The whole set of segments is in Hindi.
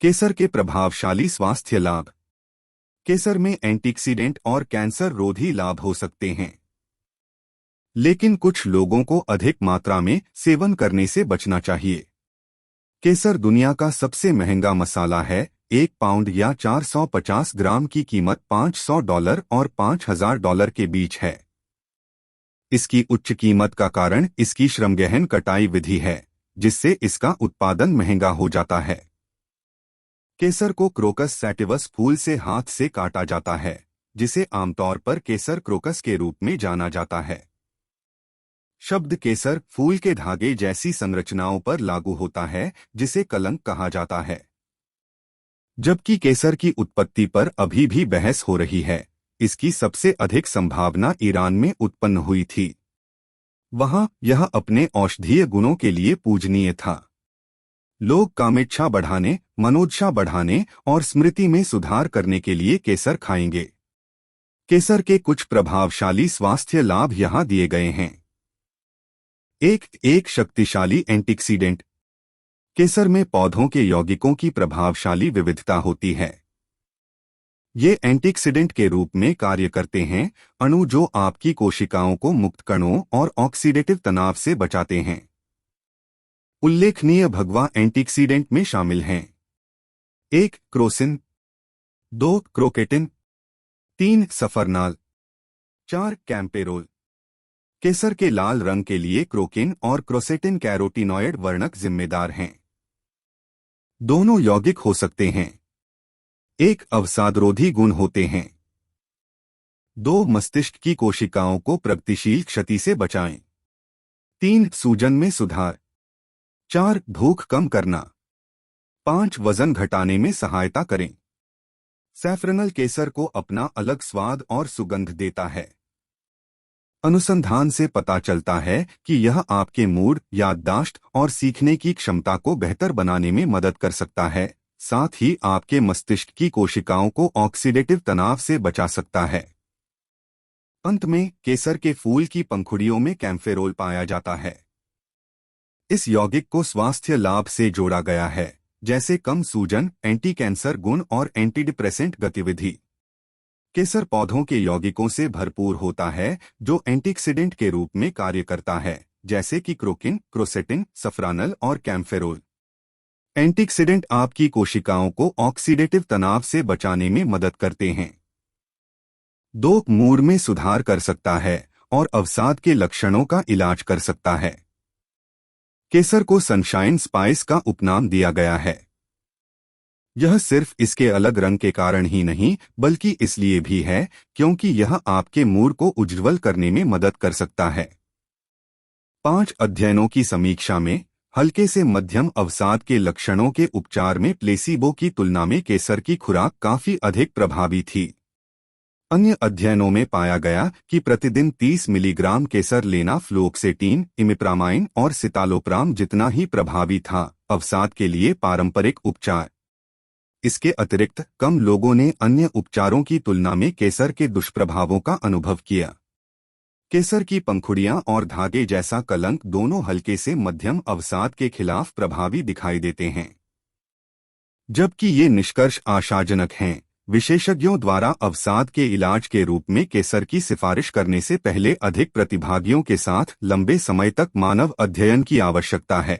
केसर के प्रभावशाली स्वास्थ्य लाभ। केसर में एंटीऑक्सीडेंट और कैंसर रोधी लाभ हो सकते हैं, लेकिन कुछ लोगों को अधिक मात्रा में सेवन करने से बचना चाहिए। केसर दुनिया का सबसे महंगा मसाला है। 1 पाउंड या 450 ग्राम की कीमत $500 और $5000 के बीच है। इसकी उच्च कीमत का कारण इसकी श्रमगहन कटाई विधि है, जिससे इसका उत्पादन महंगा हो जाता है। केसर को क्रोकस सैटिवस फूल से हाथ से काटा जाता है, जिसे आमतौर पर केसर क्रोकस के रूप में जाना जाता है। शब्द केसर फूल के धागे जैसी संरचनाओं पर लागू होता है, जिसे कलंक कहा जाता है। जबकि केसर की उत्पत्ति पर अभी भी बहस हो रही है, इसकी सबसे अधिक संभावना ईरान में उत्पन्न हुई थी। वहां यह अपने औषधीय गुणों के लिए पूजनीय था। लोग कामेच्छा बढ़ाने, मनोदशा बढ़ाने और स्मृति में सुधार करने के लिए केसर खाएंगे। केसर के कुछ प्रभावशाली स्वास्थ्य लाभ यहाँ दिए गए हैं। एक शक्तिशाली एंटीऑक्सीडेंट। केसर में पौधों के यौगिकों की प्रभावशाली विविधता होती है। ये एंटीऑक्सीडेंट के रूप में कार्य करते हैं, अणु जो आपकी कोशिकाओं को मुक्त कणों और ऑक्सीडेटिव तनाव से बचाते हैं। उल्लेखनीय भगवा एंटीऑक्सीडेंट में शामिल हैं 1 क्रोसिन, 2 क्रोकेटिन, 3 सफरनाल, 4 कैम्पेरोल। केसर के लाल रंग के लिए क्रोकिन और क्रोसेटिन कैरोटीनॉयड वर्णक जिम्मेदार हैं। दोनों यौगिक हो सकते हैं। 1 अवसादरोधी गुण होते हैं। 2 मस्तिष्क की कोशिकाओं को प्रगतिशील क्षति से बचाएं। 3 सूजन में सुधार। 4 भूख कम करना। 5 वजन घटाने में सहायता करें। सैफरनल केसर को अपना अलग स्वाद और सुगंध देता है। अनुसंधान से पता चलता है कि यह आपके मूड, याददाश्त और सीखने की क्षमता को बेहतर बनाने में मदद कर सकता है, साथ ही आपके मस्तिष्क की कोशिकाओं को ऑक्सीडेटिव तनाव से बचा सकता है। अंत में, केसर के फूल की पंखुड़ियों में कैम्फेरोल पाया जाता है। इस यौगिक को स्वास्थ्य लाभ से जोड़ा गया है, जैसे कम सूजन, एंटी कैंसर गुण और एंटीडिप्रेसेंट गतिविधि। केसर पौधों के यौगिकों से भरपूर होता है, जो एंटीऑक्सीडेंट के रूप में कार्य करता है, जैसे कि क्रोकिन, क्रोसेटिन, सफ्रानल और कैम्फेरोल। एंटीऑक्सीडेंट आपकी कोशिकाओं को ऑक्सीडेटिव तनाव से बचाने में मदद करते हैं। 2 मूड में सुधार कर सकता है और अवसाद के लक्षणों का इलाज कर सकता है। केसर को सनशाइन स्पाइस का उपनाम दिया गया है। यह सिर्फ इसके अलग रंग के कारण ही नहीं, बल्कि इसलिए भी है क्योंकि यह आपके मूड को उज्ज्वल करने में मदद कर सकता है। 5 अध्ययनों की समीक्षा में हल्के से मध्यम अवसाद के लक्षणों के उपचार में प्लेसीबो की तुलना में केसर की खुराक काफी अधिक प्रभावी थी। अन्य अध्ययनों में पाया गया कि प्रतिदिन 30 मिलीग्राम केसर लेना फ्लुओक्सेटिन, इमिप्रामाइन और सितालोप्राम जितना ही प्रभावी था अवसाद के लिए पारंपरिक उपचार। इसके अतिरिक्त कम लोगों ने अन्य उपचारों की तुलना में केसर के दुष्प्रभावों का अनुभव किया। केसर की पंखुड़ियां और धागे जैसा कलंक दोनों हल्के से मध्यम अवसाद के खिलाफ प्रभावी दिखाई देते हैं। जबकि ये निष्कर्ष आशाजनक हैं, विशेषज्ञों द्वारा अवसाद के इलाज के रूप में केसर की सिफारिश करने से पहले अधिक प्रतिभागियों के साथ लंबे समय तक मानव अध्ययन की आवश्यकता है।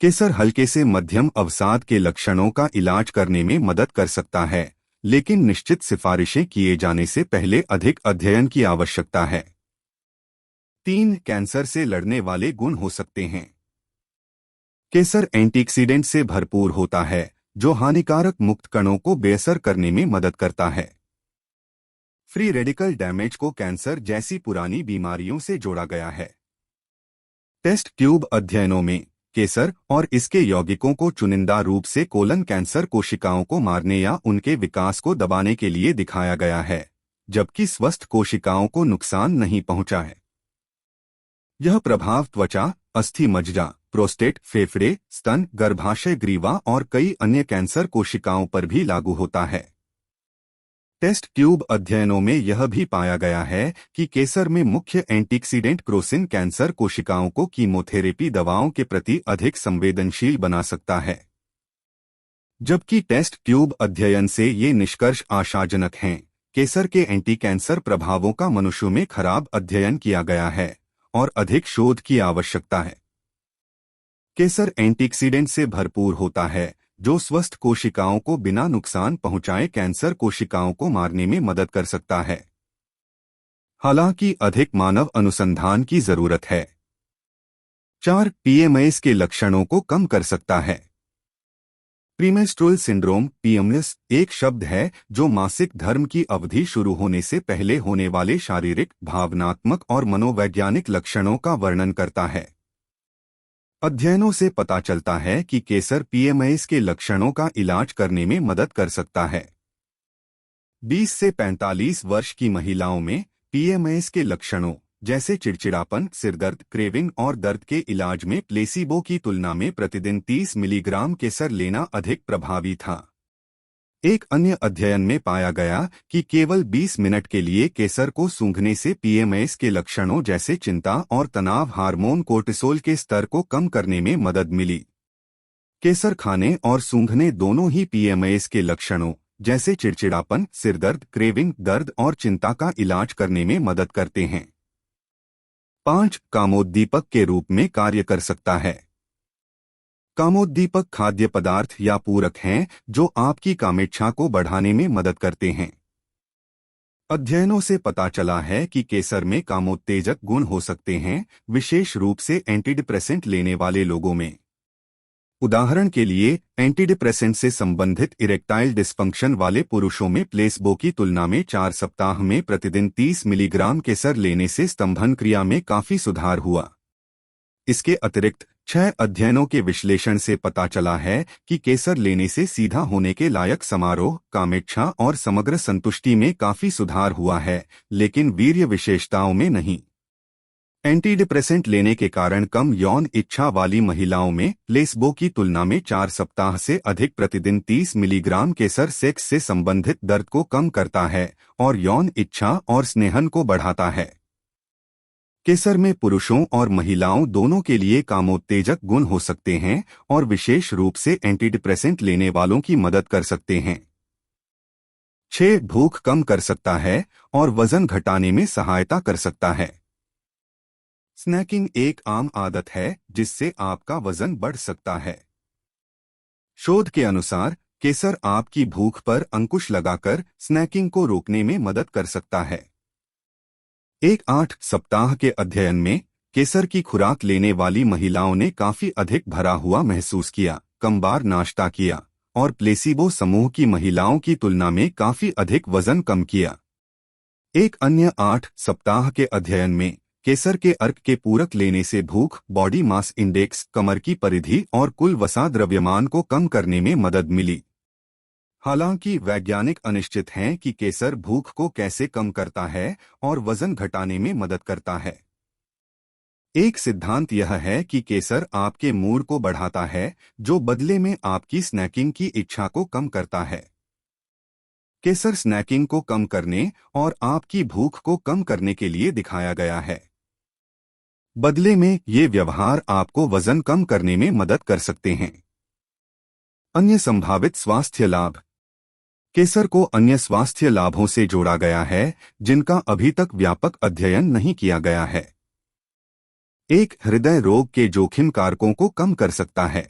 केसर हल्के से मध्यम अवसाद के लक्षणों का इलाज करने में मदद कर सकता है, लेकिन निश्चित सिफारिशें किए जाने से पहले अधिक अध्ययन की आवश्यकता है। 3 कैंसर से लड़ने वाले गुण हो सकते हैं। केसर एंटीऑक्सीडेंट से भरपूर होता है, जो हानिकारक मुक्त कणों को बेअसर करने में मदद करता है। फ्री रेडिकल डैमेज को कैंसर जैसी पुरानी बीमारियों से जोड़ा गया है। टेस्ट ट्यूब अध्ययनों में केसर और इसके यौगिकों को चुनिंदा रूप से कोलन कैंसर कोशिकाओं को मारने या उनके विकास को दबाने के लिए दिखाया गया है, जबकि स्वस्थ कोशिकाओं को नुकसान नहीं पहुंचा है। यह प्रभाव त्वचा, अस्थि मज्जा, प्रोस्टेट, फेफड़े, स्तन, गर्भाशय ग्रीवा और कई अन्य कैंसर कोशिकाओं पर भी लागू होता है। टेस्ट ट्यूब अध्ययनों में यह भी पाया गया है कि केसर में मुख्य एंटीऑक्सीडेंट क्रोसिन कैंसर कोशिकाओं को कीमोथेरेपी दवाओं के प्रति अधिक संवेदनशील बना सकता है। जबकि टेस्ट ट्यूब अध्ययन से ये निष्कर्ष आशाजनक हैं। केसर के एंटी कैंसर प्रभावों का मनुष्यों में खराब अध्ययन किया गया है और अधिक शोध की आवश्यकता है। केसर एंटीऑक्सीडेंट से भरपूर होता है जो स्वस्थ कोशिकाओं को बिना नुकसान पहुंचाए कैंसर कोशिकाओं को मारने में मदद कर सकता है। हालांकि अधिक मानव अनुसंधान की जरूरत है। 4. पीएमएस के लक्षणों को कम कर सकता है। प्रीमेंस्ट्रुअल सिंड्रोम पीएमएस एक शब्द है जो मासिक धर्म की अवधि शुरू होने से पहले होने वाले शारीरिक, भावनात्मक और मनोवैज्ञानिक लक्षणों का वर्णन करता है। अध्ययनों से पता चलता है कि केसर पीएमएस के लक्षणों का इलाज करने में मदद कर सकता है। 20 से 45 वर्ष की महिलाओं में पीएमएस के लक्षणों जैसे चिड़चिड़ापन, सिरदर्द, क्रेविंग और दर्द के इलाज में प्लेसिबो की तुलना में प्रतिदिन 30 मिलीग्राम केसर लेना अधिक प्रभावी था। एक अन्य अध्ययन में पाया गया कि केवल 20 मिनट के लिए केसर को सूंघने से पीएमएस के लक्षणों जैसे चिंता और तनाव हार्मोन कोर्टिसोल के स्तर को कम करने में मदद मिली। केसर खाने और सूंघने दोनों ही पीएमएस के लक्षणों जैसे चिड़चिड़ापन, सिरदर्द, क्रेविंग, दर्द और चिंता का इलाज करने में मदद करते हैं। 5. कामोद्दीपक के रूप में कार्य कर सकता है। कामोद्दीपक खाद्य पदार्थ या पूरक हैं जो आपकी कामेच्छा को बढ़ाने में मदद करते हैं। अध्ययनों से पता चला है कि केसर में कामोत्तेजक गुण हो सकते हैं, विशेष रूप से एंटीडिप्रेसेंट लेने वाले लोगों में। उदाहरण के लिए, एंटीडिप्रेसेंट से संबंधित इरेक्टाइल डिस्फंक्शन वाले पुरुषों में प्लेसबो की तुलना में 4 सप्ताह में प्रतिदिन 30 मिलीग्राम केसर लेने से स्तंभन क्रिया में काफी सुधार हुआ। इसके अतिरिक्त 6 अध्ययनों के विश्लेषण से पता चला है कि केसर लेने से सीधा होने के लायक समारोह, कामेच्छा और समग्र संतुष्टि में काफी सुधार हुआ है, लेकिन वीर्य विशेषताओं में नहीं। एंटीडिप्रेसेंट लेने के कारण कम यौन इच्छा वाली महिलाओं में प्लेसबो की तुलना में 4 सप्ताह से अधिक प्रतिदिन 30 मिलीग्राम केसर सेक्स से संबंधित दर्द को कम करता है और यौन इच्छा और स्नेहन को बढ़ाता है। केसर में पुरुषों और महिलाओं दोनों के लिए कामोत्तेजक गुण हो सकते हैं और विशेष रूप से एंटीडिप्रेसेंट लेने वालों की मदद कर सकते हैं। 6. भूख कम कर सकता है और वजन घटाने में सहायता कर सकता है। स्नैकिंग एक आम आदत है जिससे आपका वजन बढ़ सकता है। शोध के अनुसार केसर आपकी भूख पर अंकुश लगाकर स्नैकिंग को रोकने में मदद कर सकता है। एक 8 सप्ताह के अध्ययन में केसर की खुराक लेने वाली महिलाओं ने काफी अधिक भरा हुआ महसूस किया, कम बार नाश्ता किया और प्लेसिबो समूह की महिलाओं की तुलना में काफी अधिक वजन कम किया। एक अन्य 8 सप्ताह के अध्ययन में केसर के अर्क के पूरक लेने से भूख, बॉडी मास इंडेक्स, कमर की परिधि और कुल वसा द्रव्यमान को कम करने में मदद मिली। हालांकि वैज्ञानिक अनिश्चित हैं कि केसर भूख को कैसे कम करता है और वजन घटाने में मदद करता है। एक सिद्धांत यह है कि केसर आपके मूड को बढ़ाता है, जो बदले में आपकी स्नैकिंग की इच्छा को कम करता है। केसर स्नैकिंग को कम करने और आपकी भूख को कम करने के लिए दिखाया गया है। बदले में ये व्यवहार आपको वजन कम करने में मदद कर सकते हैं। अन्य संभावित स्वास्थ्य लाभ। केसर को अन्य स्वास्थ्य लाभों से जोड़ा गया है जिनका अभी तक व्यापक अध्ययन नहीं किया गया है। 1. हृदय रोग के जोखिम कारकों को कम कर सकता है।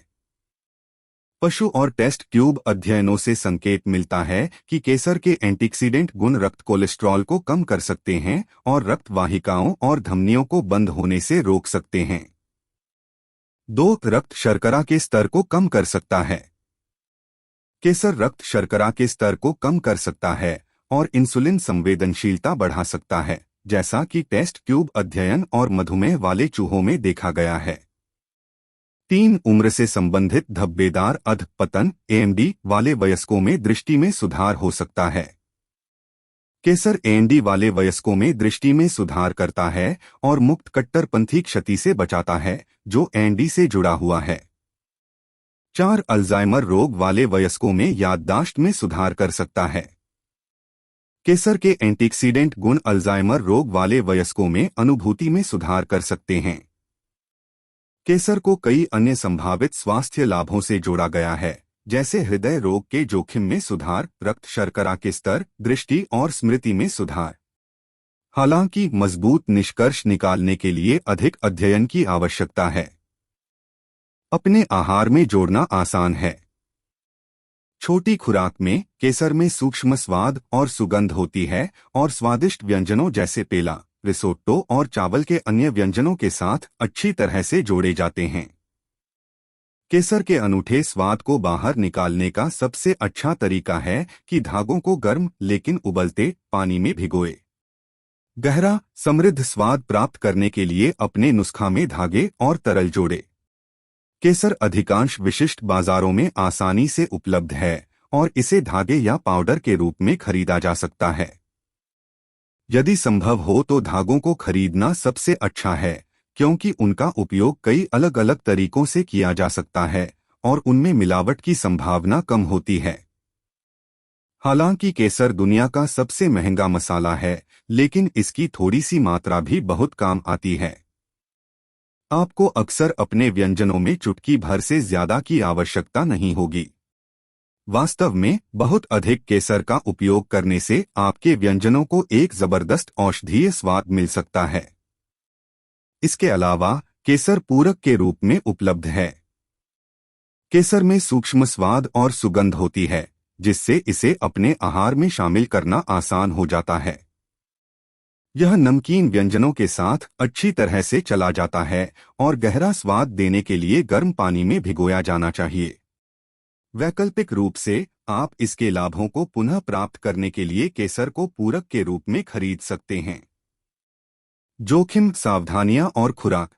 पशु और टेस्ट ट्यूब अध्ययनों से संकेत मिलता है कि केसर के एंटीऑक्सीडेंट गुण रक्त कोलेस्ट्रॉल को कम कर सकते हैं और रक्त वाहिकाओं और धमनियों को बंद होने से रोक सकते हैं। 2. रक्त शर्करा के स्तर को कम कर सकता है। केसर रक्त शर्करा के स्तर को कम कर सकता है और इंसुलिन संवेदनशीलता बढ़ा सकता है, जैसा कि टेस्ट ट्यूब अध्ययन और मधुमेह वाले चूहों में देखा गया है। 3. उम्र से संबंधित धब्बेदार अधःपतन एएमडी वाले वयस्कों में दृष्टि में सुधार हो सकता है। केसर एएमडी वाले वयस्कों में दृष्टि में सुधार करता है और मुक्त कट्टरपंथी क्षति से बचाता है जो एएमडी से जुड़ा हुआ है। 4. अल्जाइमर रोग वाले वयस्कों में याददाश्त में सुधार कर सकता है। केसर के एंटीऑक्सीडेंट गुण अल्जाइमर रोग वाले वयस्कों में अनुभूति में सुधार कर सकते हैं। केसर को कई अन्य संभावित स्वास्थ्य लाभों से जोड़ा गया है, जैसे हृदय रोग के जोखिम में सुधार, रक्त शर्करा के स्तर, दृष्टि और स्मृति में सुधार। हालांकि मजबूत निष्कर्ष निकालने के लिए अधिक अध्ययन की आवश्यकता है। अपने आहार में जोड़ना आसान है। छोटी खुराक में केसर में सूक्ष्म स्वाद और सुगंध होती है और स्वादिष्ट व्यंजनों जैसे पेला, रिसोट्टो और चावल के अन्य व्यंजनों के साथ अच्छी तरह से जोड़े जाते हैं। केसर के अनूठे स्वाद को बाहर निकालने का सबसे अच्छा तरीका है कि धागों को गर्म लेकिन उबलते पानी में भिगोए। गहरा, समृद्ध स्वाद प्राप्त करने के लिए अपने नुस्खा में धागे और तरल जोड़े। केसर अधिकांश विशिष्ट बाजारों में आसानी से उपलब्ध है और इसे धागे या पाउडर के रूप में खरीदा जा सकता है। यदि संभव हो तो धागों को खरीदना सबसे अच्छा है, क्योंकि उनका उपयोग कई अलग अलग तरीकों से किया जा सकता है और उनमें मिलावट की संभावना कम होती है। हालांकि केसर दुनिया का सबसे महंगा मसाला है, लेकिन इसकी थोड़ी सी मात्रा भी बहुत काम आती है। आपको अक्सर अपने व्यंजनों में चुटकी भर से ज्यादा की आवश्यकता नहीं होगी। वास्तव में बहुत अधिक केसर का उपयोग करने से आपके व्यंजनों को एक जबरदस्त औषधीय स्वाद मिल सकता है। इसके अलावा केसर पूरक के रूप में उपलब्ध है। केसर में सूक्ष्म स्वाद और सुगंध होती है, जिससे इसे अपने आहार में शामिल करना आसान हो जाता है। यह नमकीन व्यंजनों के साथ अच्छी तरह से चला जाता है और गहरा स्वाद देने के लिए गर्म पानी में भिगोया जाना चाहिए। वैकल्पिक रूप से आप इसके लाभों को पुनः प्राप्त करने के लिए केसर को पूरक के रूप में खरीद सकते हैं। जोखिम, सावधानियां और खुराक।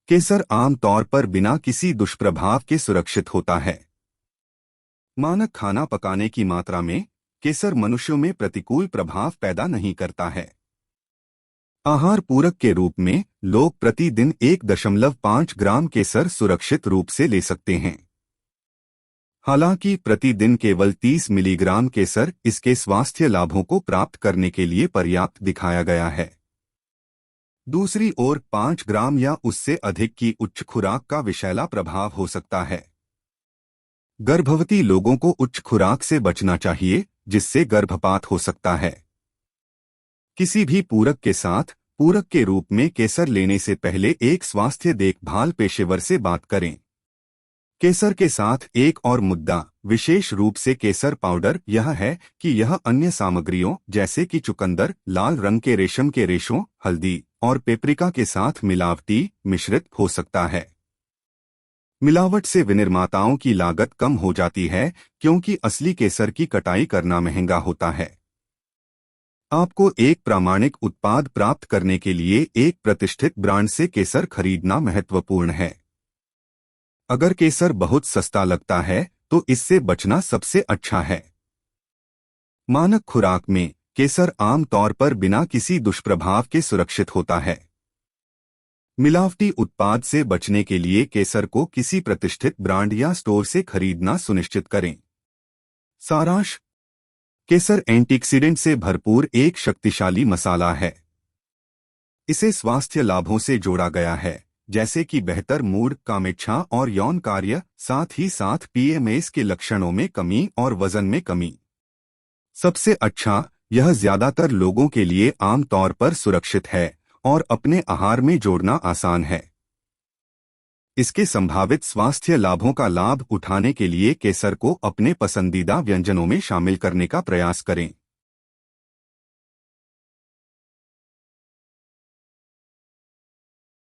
केसर आमतौर पर बिना किसी दुष्प्रभाव के सुरक्षित होता है। मानक खाना पकाने की मात्रा में केसर मनुष्यों में प्रतिकूल प्रभाव पैदा नहीं करता है। आहार पूरक के रूप में लोग प्रतिदिन 1.5 ग्राम केसर सुरक्षित रूप से ले सकते हैं। हालांकि प्रतिदिन केवल 30 मिलीग्राम केसर इसके स्वास्थ्य लाभों को प्राप्त करने के लिए पर्याप्त दिखाया गया है। दूसरी ओर 5 ग्राम या उससे अधिक की उच्च खुराक का विषैला प्रभाव हो सकता है। गर्भवती लोगों को उच्च खुराक से बचना चाहिए, जिससे गर्भपात हो सकता है। किसी भी पूरक के साथ पूरक के रूप में केसर लेने से पहले एक स्वास्थ्य देखभाल पेशेवर से बात करें। केसर के साथ एक और मुद्दा, विशेष रूप से केसर पाउडर, यह है कि यह अन्य सामग्रियों जैसे कि चुकंदर, लाल रंग के रेशम के रेशों, हल्दी और पेपरिका के साथ मिलावटी मिश्रित हो सकता है। मिलावट से विनिर्माताओं की लागत कम हो जाती है, क्योंकि असली केसर की कटाई करना महंगा होता है। आपको एक प्रामाणिक उत्पाद प्राप्त करने के लिए एक प्रतिष्ठित ब्रांड से केसर खरीदना महत्वपूर्ण है। अगर केसर बहुत सस्ता लगता है तो इससे बचना सबसे अच्छा है। मानक खुराक में केसर आमतौर पर बिना किसी दुष्प्रभाव के सुरक्षित होता है। मिलावटी उत्पाद से बचने के लिए केसर को किसी प्रतिष्ठित ब्रांड या स्टोर से खरीदना सुनिश्चित करें। सारांश: केसर एंटीऑक्सीडेंट से भरपूर एक शक्तिशाली मसाला है। इसे स्वास्थ्य लाभों से जोड़ा गया है, जैसे कि बेहतर मूड, कामेच्छा और यौन कार्य, साथ ही साथ पीएमएस के लक्षणों में कमी और वजन में कमी। सबसे अच्छा, यह ज्यादातर लोगों के लिए आमतौर पर सुरक्षित है और अपने आहार में जोड़ना आसान है। इसके संभावित स्वास्थ्य लाभों का लाभ उठाने के लिए केसर को अपने पसंदीदा व्यंजनों में शामिल करने का प्रयास करें।